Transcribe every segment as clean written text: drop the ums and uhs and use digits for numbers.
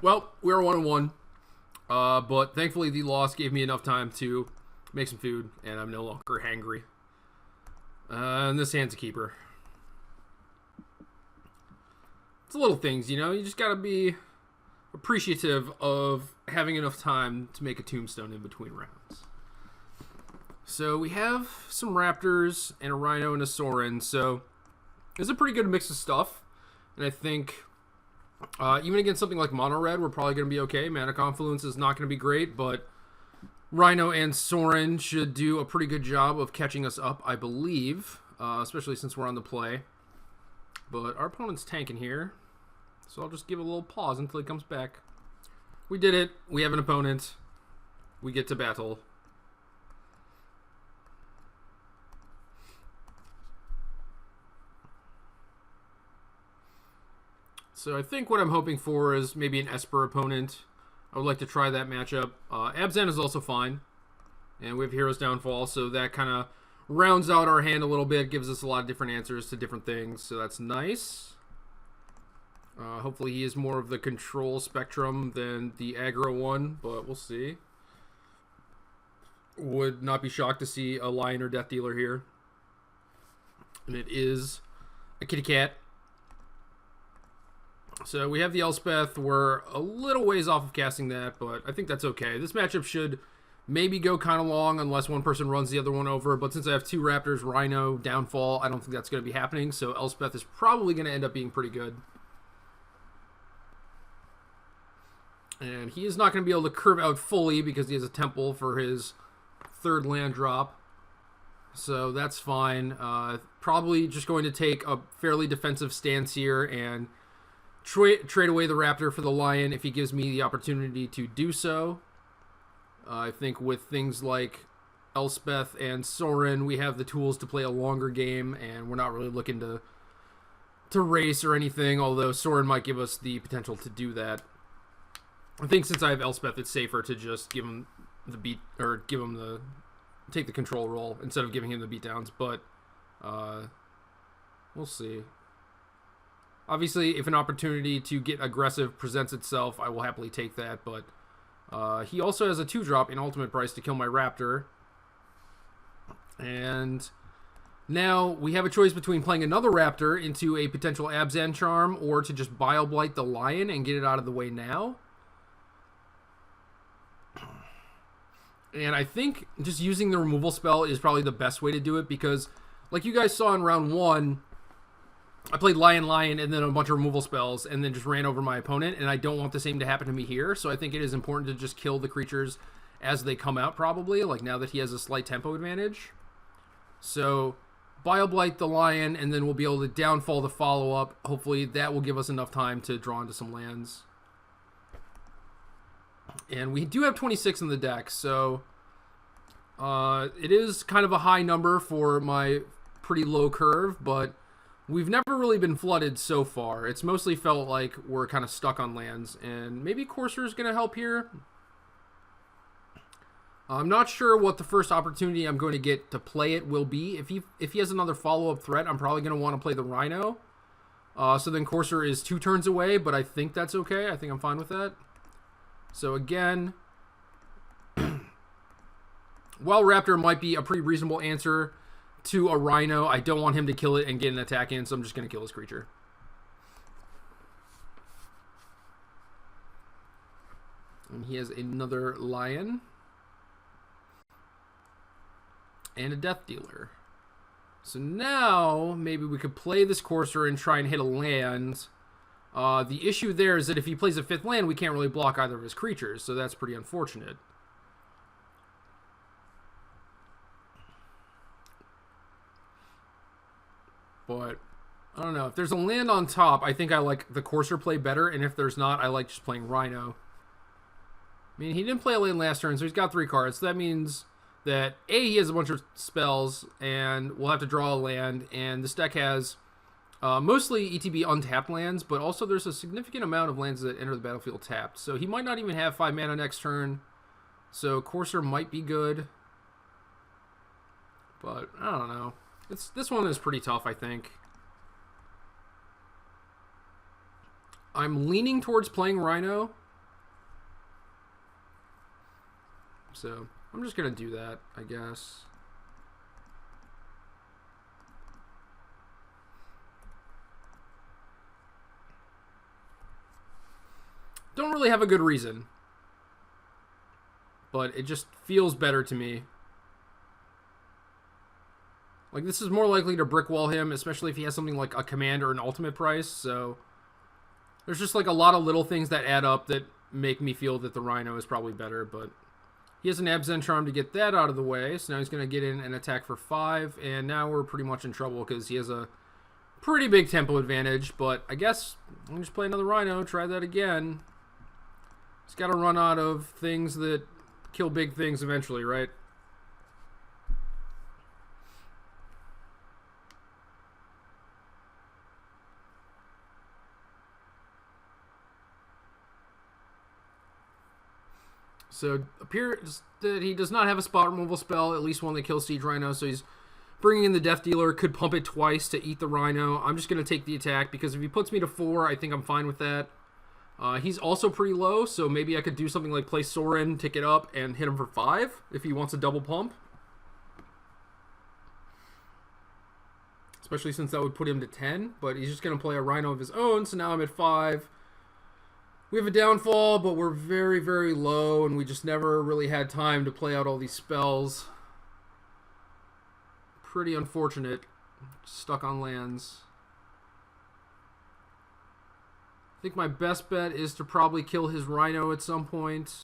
Well, we are 1-1, but thankfully the loss gave me enough time to make some food, and I'm no longer hangry. And this hand's a keeper. It's the little things, you know? You just gotta be appreciative of having enough time to make a tombstone in between rounds. So we have some raptors and a rhino and a Sorin, so it's a pretty good mix of stuff, and I think even against something like Mono Red, we're probably going to be okay. Mana Confluence is not going to be great, but Rhino and Sorin should do a pretty good job of catching us up, I believe, especially since we're on the play. But our opponent's tanking here, so I'll just give a little pause until he comes back. We did it. We have an opponent. We get to battle. So I think what I'm hoping for is maybe an Esper opponent. I would like to try that matchup. Abzan is also fine. And we have Hero's Downfall, so that kind of rounds out our hand a little bit, gives us a lot of different answers to different things, so that's nice. Hopefully he is more of the control spectrum than the aggro one, but we'll see. Would not be shocked to see a Lion or Death Dealer here. And it is a kitty cat. So we have the Elspeth. We're a little ways off of casting that, but I think that's okay. This matchup should maybe go kind of long unless one person runs the other one over, but since I have two Raptors, Rhino, Downfall, I don't think that's going to be happening, so Elspeth is probably going to end up being pretty good. And he is not going to be able to curve out fully because he has a Temple for his third land drop. So that's fine. Probably just going to take a fairly defensive stance here and trade away the Raptor for the Lion if he gives me the opportunity to do so. I think with things like Elspeth and Sorin, we have the tools to play a longer game, and we're not really looking to race or anything, although Sorin might give us the potential to do that. I think since I have Elspeth, it's safer to just give him the beat, or take the control role instead of giving him the beatdowns, but we'll see. Obviously, if an opportunity to get aggressive presents itself, I will happily take that, but he also has a 2-drop in ultimate price to kill my Raptor. And now we have a choice between playing another Raptor into a potential Abzan charm or to just Bile Blight the Lion and get it out of the way now. And I think just using the removal spell is probably the best way to do it because, like you guys saw in round 1, I played Lion, and then a bunch of removal spells, and then just ran over my opponent, and I don't want the same to happen to me here, so I think it is important to just kill the creatures as they come out, probably, like now that he has a slight tempo advantage. So, Bile Blight the Lion, and then we'll be able to Downfall the follow-up. Hopefully that will give us enough time to draw into some lands. And we do have 26 in the deck, so it is kind of a high number for my pretty low curve, but we've never really been flooded so far. It's mostly felt like we're kind of stuck on lands, and maybe Courser is going to help here. I'm not sure what the first opportunity I'm going to get to play it will be. If he has another follow-up threat, I'm probably going to want to play the Rhino. So then Courser is 2 turns away, but I think that's okay. I think I'm fine with that. So again, while Raptor might be a pretty reasonable answer to a Rhino, I don't want him to kill it and get an attack in, so I'm just going to kill his creature. And he has another Lion. And a Death Dealer. So now, maybe we could play this Courser and try and hit a land. The issue there is that if he plays a 5th land, we can't really block either of his creatures, so that's pretty unfortunate. But, I don't know. If there's a land on top, I think I like the Courser play better, and if there's not, I like just playing Rhino. I mean, he didn't play a land last turn, so he's got 3 cards, so that means that, A, he has a bunch of spells, and we'll have to draw a land, and this deck has mostly ETB untapped lands, but also there's a significant amount of lands that enter the battlefield tapped, so he might not even have 5 mana next turn, so Courser might be good, but I don't know. This one is pretty tough, I think. I'm leaning towards playing Rhino, So I'm just going to do that, I guess. Don't really have a good reason, but it just feels better to me. Like, this is more likely to brick wall him, especially if he has something like a command or an ultimate price. So there's just like a lot of little things that add up that make me feel that the Rhino is probably better. But he has an Absent Charm to get that out of the way. So now he's going to get in and attack for 5. And now we're pretty much in trouble because he has a pretty big tempo advantage. But I guess I'll just play another Rhino, try that again. He's got to run out of things that kill big things eventually, right? So it appears that he does not have a spot removal spell, at least one that kills Siege Rhino. So he's bringing in the Death Dealer, could pump it twice to eat the Rhino. I'm just going to take the attack because if he puts me to 4, I think I'm fine with that. He's also pretty low, so maybe I could do something like play Sorin, tick it up, and hit him for 5 if he wants a double pump. Especially since that would put him to 10, but he's just going to play a Rhino of his own, so now I'm at 5. We have a downfall, but we're very, very low, and we just never really had time to play out all these spells. Pretty unfortunate. Stuck on lands. I think my best bet is to probably kill his Rhino at some point.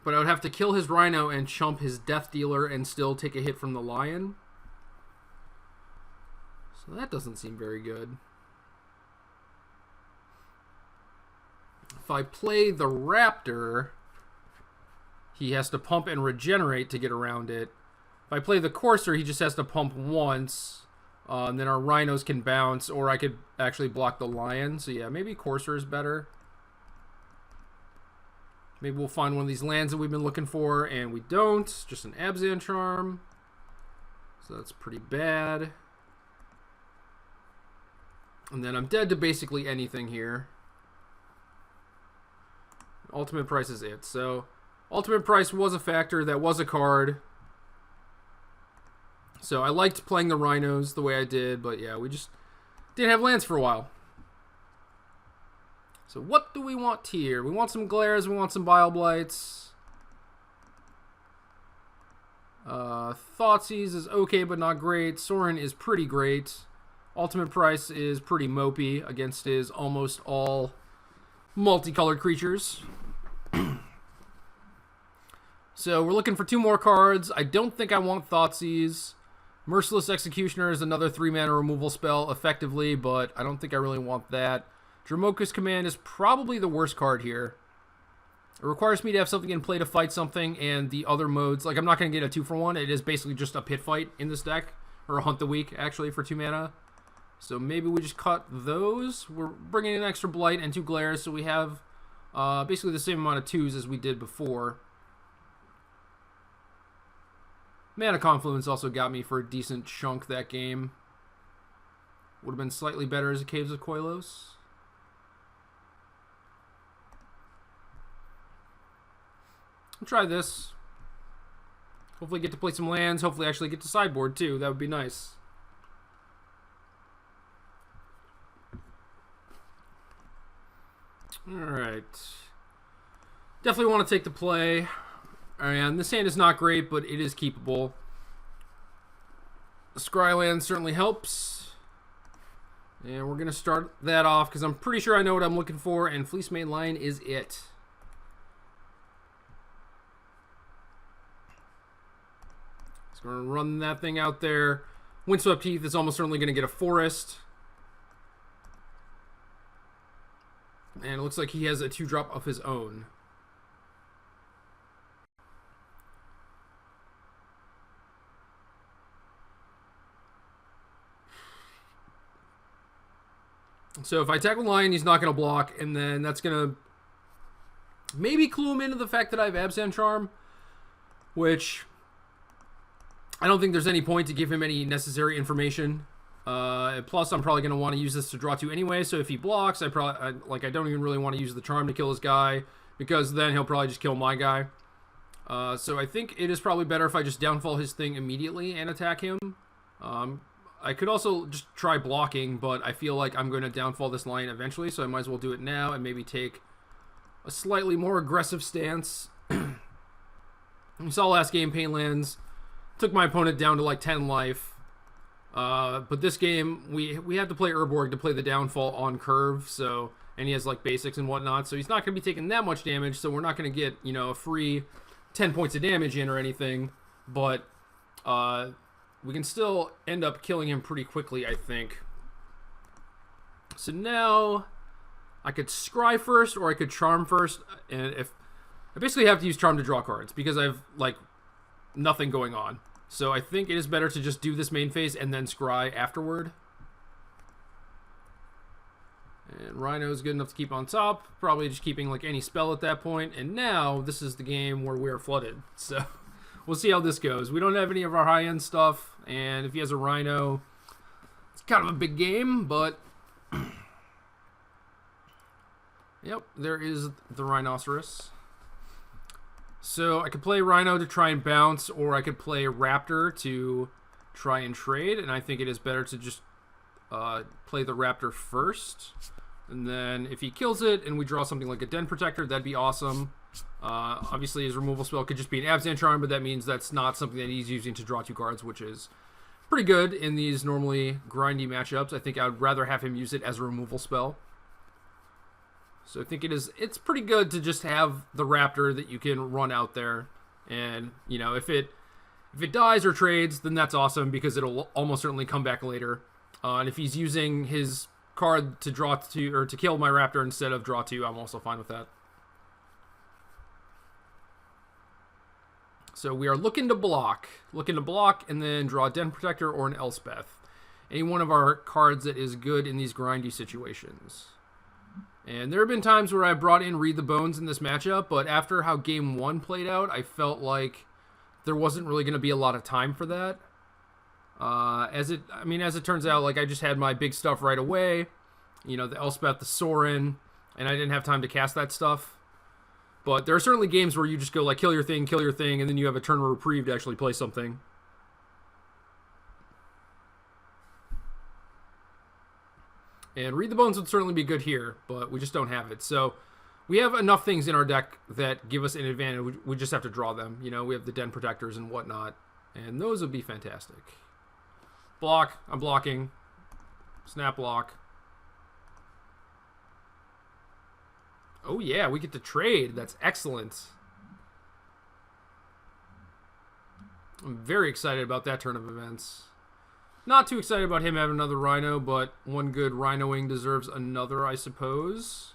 But I would have to kill his Rhino and chump his Death Dealer and still take a hit from the Lion. So that doesn't seem very good. If I play the Raptor, he has to pump and regenerate to get around it. If I play the Courser, he just has to pump once, and then our Rhinos can bounce, or I could actually block the Lion. So yeah, maybe Courser is better. Maybe we'll find one of these lands that we've been looking for, and we don't. Just an Absent Charm. So that's pretty bad. And then I'm dead to basically anything here. Ultimate Price is it. So Ultimate Price was a factor. That was a card. So I liked playing the Rhinos the way I did, but yeah, we just didn't have lands for a while. So what do we want here? We want some Glares, we want some Bile Blights. Thoughtseize is okay, but not great. Sorin is pretty great. Ultimate Price is pretty mopey against his almost all multicolored creatures. So we're looking for 2 more cards. I don't think I want Thoughtseize. Merciless Executioner is another 3-mana removal spell effectively, but I don't think I really want that. Dromoka's Command is probably the worst card here. It requires me to have something in play to fight something, and the other modes, like I'm not going to get a 2-for-1. It is basically just a pit fight in this deck, or a Hunt the Weak, actually, for 2 mana. So maybe we just cut those. We're bringing in extra Blight and 2 Glares, so we have basically the same amount of 2s as we did before. Mana Confluence also got me for a decent chunk that game. Would have been slightly better as a Caves of Koilos. I'll try this. Hopefully get to play some lands. Hopefully actually get to sideboard too. That would be nice. Alright. Definitely want to take the play. And this hand is not great, but it is keepable. The Scryland certainly helps. And we're going to start that off because I'm pretty sure I know what I'm looking for, and Fleece Mane Lion is it. Just going to run that thing out there. Windswept Heath is almost certainly going to get a forest. And it looks like he has a 2-drop of his own. So if I tackle Lion, he's not going to block, and then that's going to maybe clue him into the fact that I have Absent Charm, which I don't think there's any point to give him any necessary information Plus, I'm probably going to want to use this to draw 2 anyway, so if he blocks, I don't even really want to use the charm to kill his guy, because then he'll probably just kill my guy. So I think it is probably better if I just downfall his thing immediately and attack him. I could also just try blocking, but I feel like I'm going to downfall this lion eventually, so I might as well do it now and maybe take a slightly more aggressive stance. You saw last game, Painlands took my opponent down to like 10 life. But this game, we had to play Urborg to play the downfall on curve, so, and he has like basics and whatnot, so he's not going to be taking that much damage, so we're not going to get, you know, a free 10 points of damage in or anything, but we can still end up killing him pretty quickly, I think. So now I could scry first or I could charm first, and if I basically have to use charm to draw cards because I have like nothing going on. So I think it is better to just do this main phase and then scry afterward. And Rhino is good enough to keep on top, probably just keeping like any spell at that point. And now this is the game where we're flooded. So we'll see how this goes. We don't have any of our high-end stuff, and if he has a Rhino, it's kind of a big game, but yep, there is the Rhinoceros. So I could play Rhino to try and bounce, or I could play Raptor to try and trade, and I think it is better to just play the Raptor first. And then if he kills it and we draw something like a Den Protector, that'd be awesome. Obviously his removal spell could just be an Abzan Charm, but that means that's not something that he's using to draw 2 cards, which is pretty good in these normally grindy matchups. I think I would rather have him use it as a removal spell. So I think it's pretty good to just have the Raptor that you can run out there. And, you know, if it dies or trades, then that's awesome because it'll almost certainly come back later. And if he's using his card to draw 2 or to kill my Raptor instead of draw 2, I'm also fine with that. So we are looking to block and then draw a Den Protector or an Elspeth. Any one of our cards that is good in these grindy situations. And there have been times where I brought in Read the Bones in this matchup, but after how game 1 played out, I felt like there wasn't really going to be a lot of time for that. As it turns out, like I just had my big stuff right away. You know, the Elspeth, the Sorin, and I didn't have time to cast that stuff. But there are certainly games where you just go like kill your thing, and then you have a turn of reprieve to actually play something. And Read the Bones would certainly be good here, but we just don't have it. So we have enough things in our deck that give us an advantage. We just have to draw them. You know, we have the Den Protectors and whatnot, and those would be fantastic. Block. I'm blocking. Snap block. Oh yeah, we get to trade. That's excellent. I'm very excited about that turn of events. Not too excited about him having another Rhino, but one good Rhinoing deserves another, I suppose.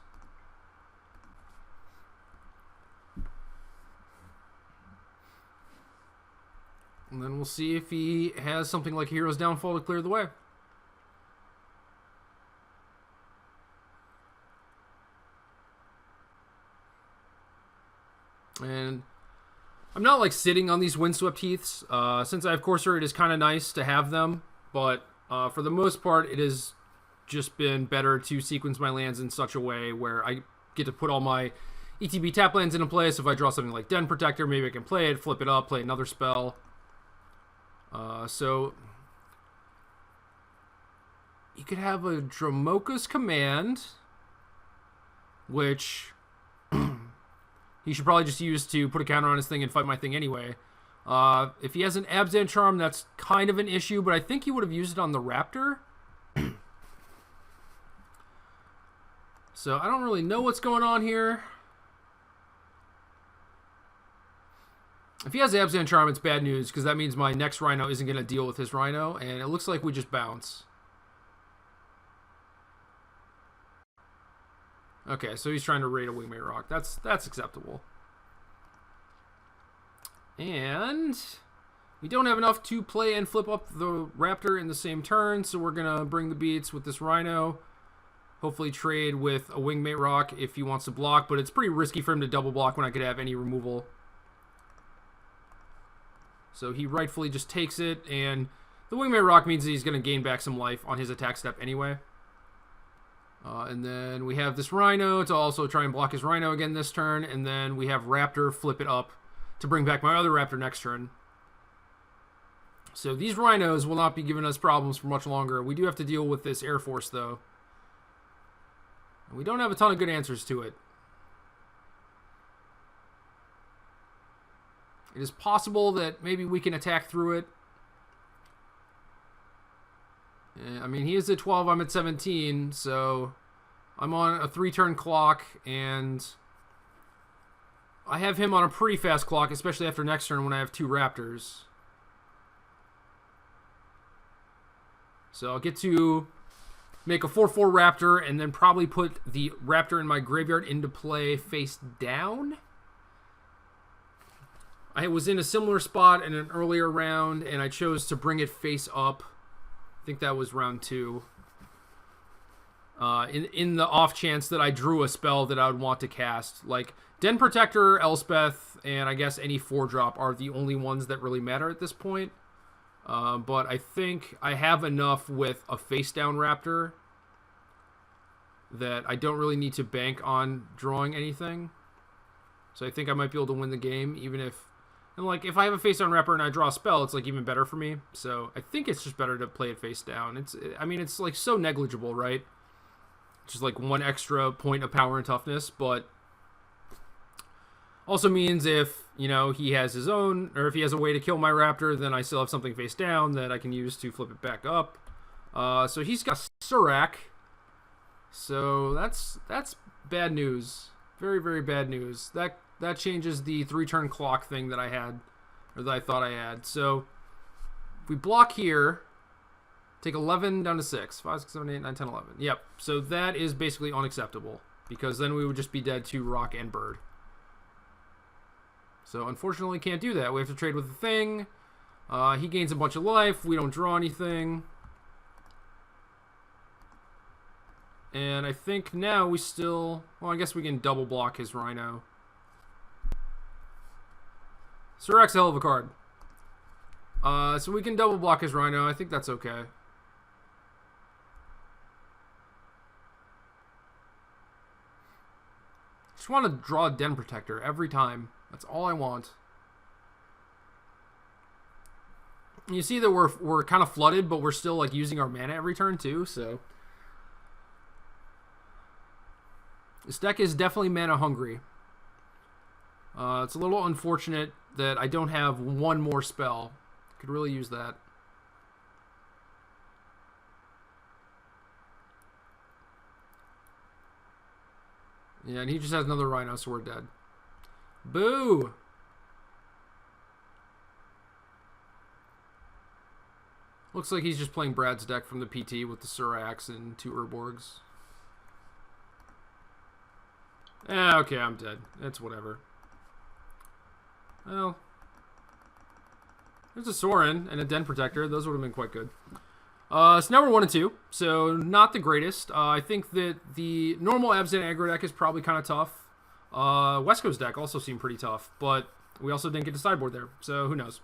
And then we'll see if he has something like Hero's Downfall to clear the way. And I'm not like sitting on these Windswept Heaths. Since I have Courser, it is kind of nice to have them. But for the most part, it has just been better to sequence my lands in such a way where I get to put all my ETB tap lands into place. If I draw something like Den Protector, maybe I can play it, flip it up, play another spell. So you could have a Dromoka's Command, which he should probably just use to put a counter on his thing and fight my thing anyway. If he has an Abzan Charm, that's kind of an issue, but I think he would have used it on the Raptor. So I don't really know what's going on here. If he has Abzan Charm, it's bad news, because that means my next Rhino isn't going to deal with his Rhino, and it looks like we just bounce. Okay, so he's trying to raid a Wingmate Rock. That's acceptable. And we don't have enough to play and flip up the Raptor in the same turn, so we're going to bring the beats with this Rhino. Hopefully trade with a Wingmate Rock if he wants to block, but it's pretty risky for him to double block when I could have any removal. So he rightfully just takes it, and The Wingman Rock means that he's going to gain back some life on his attack step anyway. And then we have this Rhino to also try and block his Rhino again this turn. And then we have Raptor flip it up to bring back my other Raptor next turn. So these Rhinos will not be giving us problems for much longer. We do have to deal with this Air Force, though. And we don't have a ton of good answers to it. It is possible that maybe we can attack through it. I mean, he is at 12, I'm at 17, so I'm on a 3-turn clock, and I have him on a pretty fast clock, especially after next turn when I have 2 Raptors. So I'll get to make a 4/4 Raptor and then probably put the Raptor in my graveyard into play face down. I was in a similar spot in an earlier round, and I chose to bring it face up. I think that was round 2. In the off chance that I drew a spell that I would want to cast. Like, Den Protector, Elspeth, and I guess any 4-drop are the only ones that really matter at this point. But I think I have enough with a face-down Raptor that I don't really need to bank on drawing anything. So I think I might be able to win the game, even if... And, like, if I have a face-down Raptor and I draw a spell, it's, like, even better for me. So I think it's just better to play it face-down. I mean, it's, like, so negligible, right? Just, like, 1 extra point of power and toughness, but... Also means if, you know, he has his own, or if he has a way to kill my Raptor, then I still have something face down that I can use to flip it back up. So he's got Surak. So that's bad news. Very, very bad news. That changes the 3-turn clock thing that I had, or that I thought I had. So if we block here, take 11 down to 6. 5, 6, 7, 8, 9, 10, 11. Yep. So that is basically unacceptable, because then we would just be dead to Rock and Bird. So unfortunately can't do that. We have to trade with the thing. He gains a bunch of life. We don't draw anything. And I think now we still... Well, I guess we can double block his Rhino. Surak's a hell of a card. So we can double block his Rhino. I think that's okay. Just want to draw a Den Protector every time. That's all I want. You see that we're kind of flooded, but we're still like using our mana every turn too, so this deck is definitely mana hungry. It's a little unfortunate that I don't have 1 more spell. Could really use that. Yeah, and he just has another Rhino, so we're dead. Boo! Looks like he's just playing Brad's deck from the PT with the Suraks and 2 Urborgs. Okay, I'm dead. It's whatever. Well, there's a Sorin and a Den Protector. Those would have been quite good. So now we're 1-2, so not the greatest. I think that the normal Abzan aggro deck is probably kind of tough. Wesco's deck also seemed pretty tough, but we also didn't get to sideboard there, so who knows.